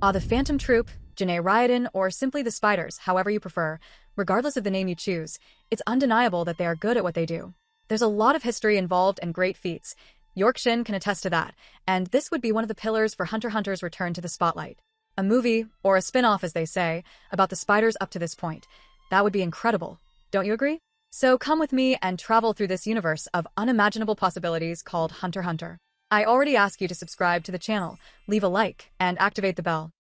The Phantom Troupe, Janae Riordan, or simply the Spiders, however you prefer, regardless of the name you choose, it's undeniable that they are good at what they do. There's a lot of history involved and great feats. York Shin can attest to that, and this would be one of the pillars for Hunter x Hunter's return to the spotlight. A movie, or a spin-off as they say, about the spiders up to this point. That would be incredible. Don't you agree? So come with me and travel through this universe of unimaginable possibilities called Hunter x Hunter. I already asked you to subscribe to the channel, leave a like, and activate the bell.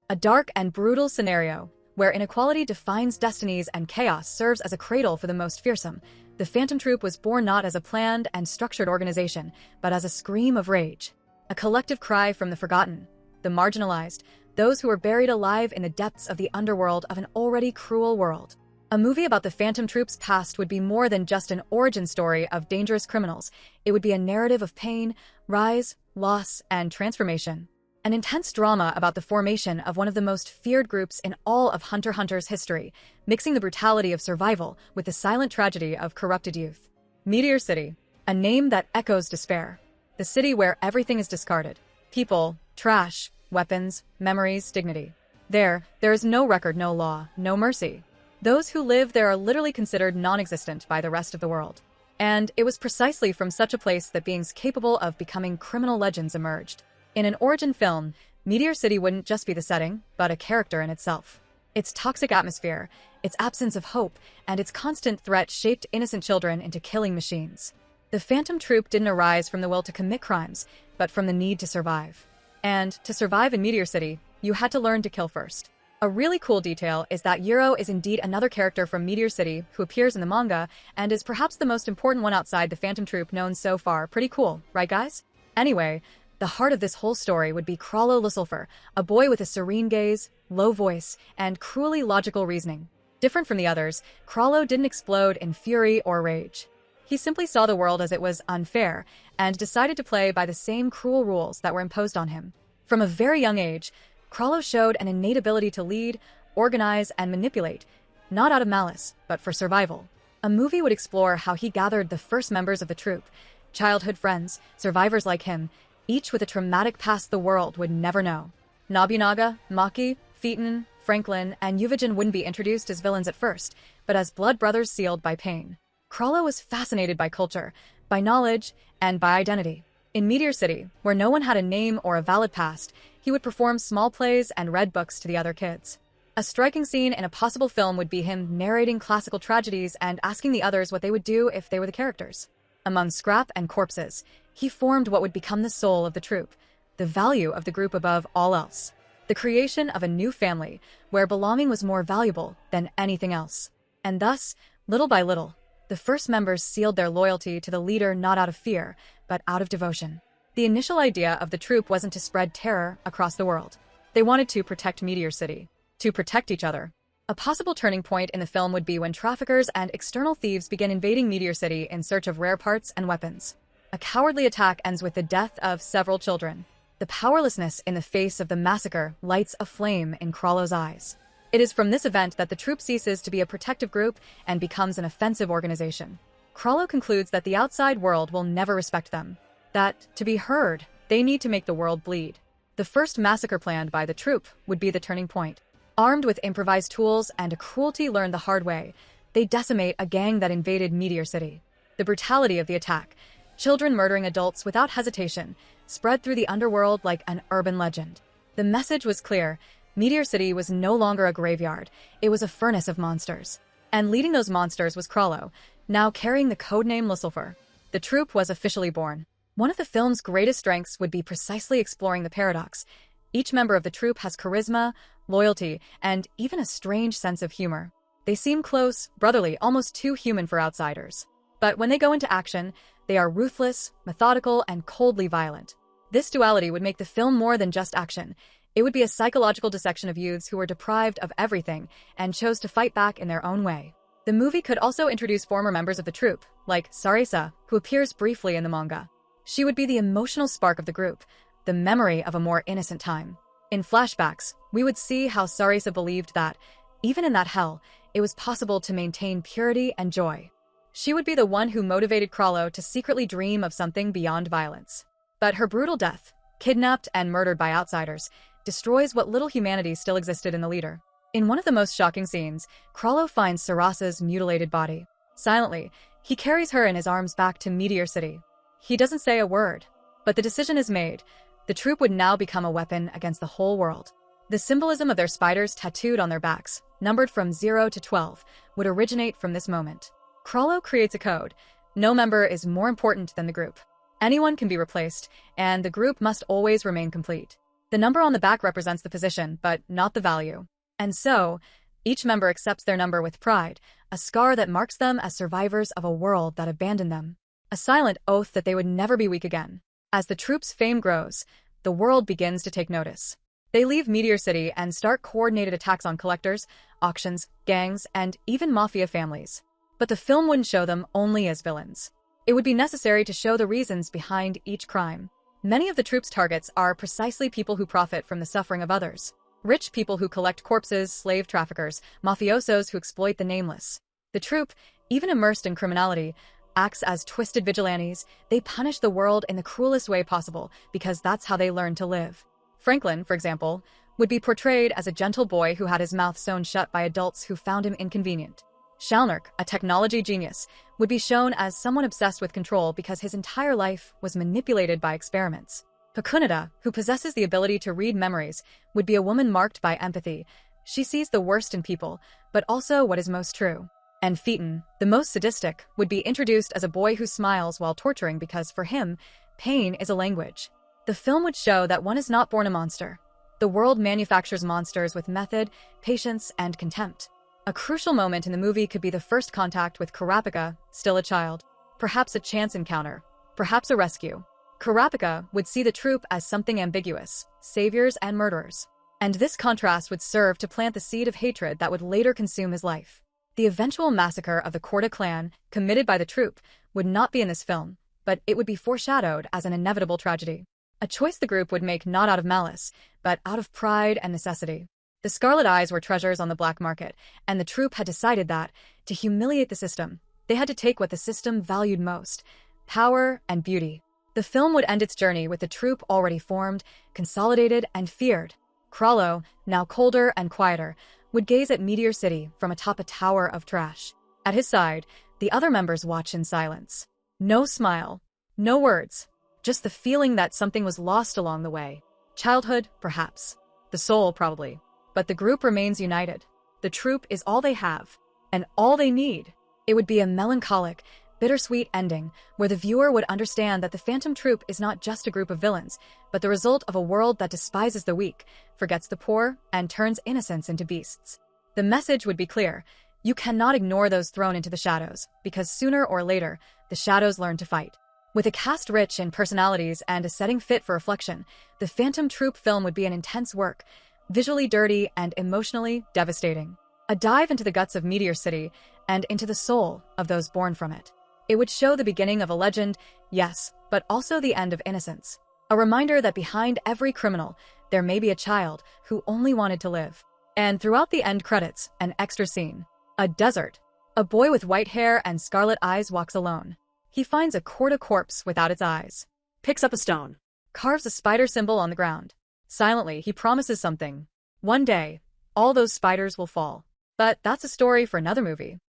A dark and brutal scenario, where inequality defines destinies and chaos serves as a cradle for the most fearsome. The Phantom Troupe was born not as a planned and structured organization, but as a scream of rage. A collective cry from the forgotten, the marginalized, those who were buried alive in the depths of the underworld of an already cruel world. A movie about the Phantom Troupe's past would be more than just an origin story of dangerous criminals. It would be a narrative of pain, rise, loss, and transformation. An intense drama about the formation of one of the most feared groups in all of Hunter x Hunter's history, mixing the brutality of survival with the silent tragedy of corrupted youth. Meteor City, a name that echoes despair. The city where everything is discarded. People, trash, weapons, memories, dignity. There is no record, no law, no mercy. Those who live there are literally considered non-existent by the rest of the world. And it was precisely from such a place that beings capable of becoming criminal legends emerged. In an origin film, Meteor City wouldn't just be the setting, but a character in itself. Its toxic atmosphere, its absence of hope, and its constant threat shaped innocent children into killing machines. The Phantom Troupe didn't arise from the will to commit crimes, but from the need to survive. And to survive in Meteor City, you had to learn to kill first. A really cool detail is that Yuro is indeed another character from Meteor City who appears in the manga and is perhaps the most important one outside the Phantom Troupe known so far. Pretty cool, right guys? Anyway, the heart of this whole story would be Crollo Lucifer, a boy with a serene gaze, low voice, and cruelly logical reasoning. Different from the others, Crollo didn't explode in fury or rage. He simply saw the world as it was unfair and decided to play by the same cruel rules that were imposed on him. From a very young age, Crollo showed an innate ability to lead, organize, and manipulate, not out of malice, but for survival. A movie would explore how he gathered the first members of the troupe, childhood friends, survivors like him, each with a traumatic past the world would never know. Nobunaga, Maki, Phaeton, Franklin, and Yuvijin wouldn't be introduced as villains at first, but as blood brothers sealed by pain. Crollo was fascinated by culture, by knowledge, and by identity. In Meteor City, where no one had a name or a valid past, he would perform small plays and read books to the other kids. A striking scene in a possible film would be him narrating classical tragedies and asking the others what they would do if they were the characters. Among scrap and corpses, he formed what would become the soul of the troupe, the value of the group above all else, the creation of a new family where belonging was more valuable than anything else. And thus, little by little, the first members sealed their loyalty to the leader not out of fear, but out of devotion. The initial idea of the troupe wasn't to spread terror across the world. They wanted to protect Meteor City, to protect each other. A possible turning point in the film would be when traffickers and external thieves begin invading Meteor City in search of rare parts and weapons. A cowardly attack ends with the death of several children. The powerlessness in the face of the massacre lights a flame in Crollo's eyes. It is from this event that the troupe ceases to be a protective group and becomes an offensive organization. Crollo concludes that the outside world will never respect them. That, to be heard, they need to make the world bleed. The first massacre planned by the troupe would be the turning point. Armed with improvised tools and a cruelty learned the hard way, they decimate a gang that invaded Meteor City. The brutality of the attack, children murdering adults without hesitation, spread through the underworld like an urban legend. The message was clear. Meteor City was no longer a graveyard. It was a furnace of monsters. And leading those monsters was Crollo, now carrying the codename Lucifer. The troupe was officially born. One of the film's greatest strengths would be precisely exploring the paradox. Each member of the troupe has charisma, loyalty, and even a strange sense of humor. They seem close, brotherly, almost too human for outsiders. But when they go into action, they are ruthless, methodical, and coldly violent. This duality would make the film more than just action. It would be a psychological dissection of youths who were deprived of everything and chose to fight back in their own way. The movie could also introduce former members of the troupe, like Sarisa, who appears briefly in the manga. She would be the emotional spark of the group, the memory of a more innocent time. In flashbacks, we would see how Sarisa believed that, even in that hell, it was possible to maintain purity and joy. She would be the one who motivated Crollo to secretly dream of something beyond violence. But her brutal death, kidnapped and murdered by outsiders, destroys what little humanity still existed in the leader. In one of the most shocking scenes, Krallo finds Sarasa's mutilated body. Silently, he carries her in his arms back to Meteor City. He doesn't say a word, but the decision is made. The Troupe would now become a weapon against the whole world. The symbolism of their spiders tattooed on their backs, numbered from 0 to 12, would originate from this moment. Krallo creates a code. No member is more important than the group. Anyone can be replaced, and the group must always remain complete. The number on the back represents the position, but not the value. And so, each member accepts their number with pride, a scar that marks them as survivors of a world that abandoned them. A silent oath that they would never be weak again. As the Troupe's fame grows, the world begins to take notice. They leave Meteor City and start coordinated attacks on collectors, auctions, gangs, and even mafia families. But the film wouldn't show them only as villains. It would be necessary to show the reasons behind each crime. Many of the Troupe's targets are precisely people who profit from the suffering of others. Rich people who collect corpses, slave traffickers, mafiosos who exploit the nameless. The Troupe, even immersed in criminality, acts as twisted vigilantes. They punish the world in the cruelest way possible because that's how they learn to live. Franklin, for example, would be portrayed as a gentle boy who had his mouth sewn shut by adults who found him inconvenient. Shalnark, a technology genius, would be shown as someone obsessed with control because his entire life was manipulated by experiments. Pacunada, who possesses the ability to read memories, would be a woman marked by empathy. She sees the worst in people, but also what is most true. And Phaeton, the most sadistic, would be introduced as a boy who smiles while torturing because, for him, pain is a language. The film would show that one is not born a monster. The world manufactures monsters with method, patience, and contempt. A crucial moment in the movie could be the first contact with Kurapika, still a child. Perhaps a chance encounter. Perhaps a rescue. Kurapika would see the Troupe as something ambiguous, saviors and murderers. And this contrast would serve to plant the seed of hatred that would later consume his life. The eventual massacre of the Korda clan, committed by the Troupe, would not be in this film, but it would be foreshadowed as an inevitable tragedy. A choice the group would make not out of malice, but out of pride and necessity. The Scarlet Eyes were treasures on the black market, and the Troupe had decided that, to humiliate the system, they had to take what the system valued most: power and beauty. The film would end its journey with the Troupe already formed, consolidated, and feared. Krallo, now colder and quieter, would gaze at Meteor City from atop a tower of trash. At his side, the other members watch in silence. No smile, no words, just the feeling that something was lost along the way. Childhood, perhaps. The soul, probably. But the group remains united. The Troupe is all they have, and all they need. It would be a melancholic, bittersweet ending where the viewer would understand that the Phantom Troupe is not just a group of villains, but the result of a world that despises the weak, forgets the poor, and turns innocents into beasts. The message would be clear. You cannot ignore those thrown into the shadows, because sooner or later, the shadows learn to fight. With a cast rich in personalities and a setting fit for reflection, the Phantom Troupe film would be an intense work, visually dirty and emotionally devastating. A dive into the guts of Meteor City and into the soul of those born from it. It would show the beginning of a legend, yes, but also the end of innocence. A reminder that behind every criminal, there may be a child who only wanted to live. And throughout the end credits, an extra scene. A desert. A boy with white hair and scarlet eyes walks alone. He finds a Korda corpse without its eyes. Picks up a stone. Carves a spider symbol on the ground. Silently, he promises something. One day, all those spiders will fall. But that's a story for another movie.